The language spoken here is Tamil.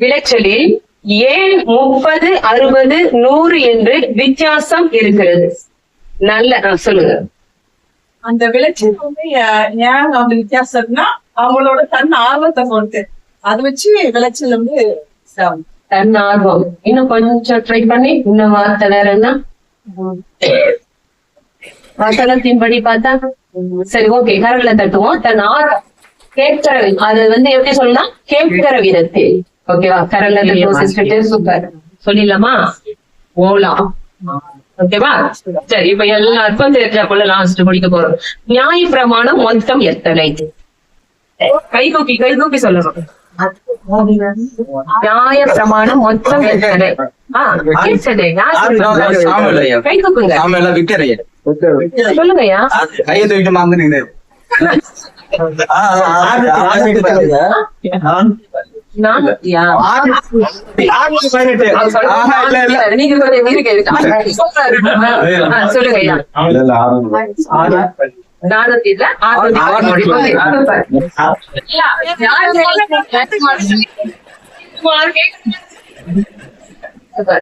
விளைச்சலில் ஏன் 30, 60, 100 என்று வித்தியாசம் இருக்கிறது? நல்ல சொல்லுங்க. அந்த விளைச்சல் ஏன் அப்படி வித்தியாசம்னா அவங்களோட தன் ஆர்வத்தை பொறுத்து அதை வச்சு விளைச்சல் தன் ஆர்வம். இன்னும் கொஞ்சம் ட்ரை பண்ணி இன்னும் வார்த்தை வேற என்ன வசனத்தின்படி பார்த்தா சரி, ஓகே. கரங்களை தட்டுவோம். தன் ஆர்வம் கேட்கிற, அது எப்படி சொல்லலாம்? கேட்கிற விதத்தில். ஓகேவா? கரங்களை தட்டுவோம். சூப்பர். சொல்லிடலாமா? ஓலாம். ஓகேவா? சரி, இப்ப எல்லாருக்கும் தெரிஞ்சா போல லாஸ்ட் முடிக்க போறோம். நியாய பிரமாணம் மொத்தம் எத்தனை? கை தூக்கி சொல்லணும். நியாய பிரமாணம் மொத்தம் எத்தனை? கை தூக்குங்க. சொல்லுங்கய்யா. நீங்க சொல்லுங்கய்யா. 400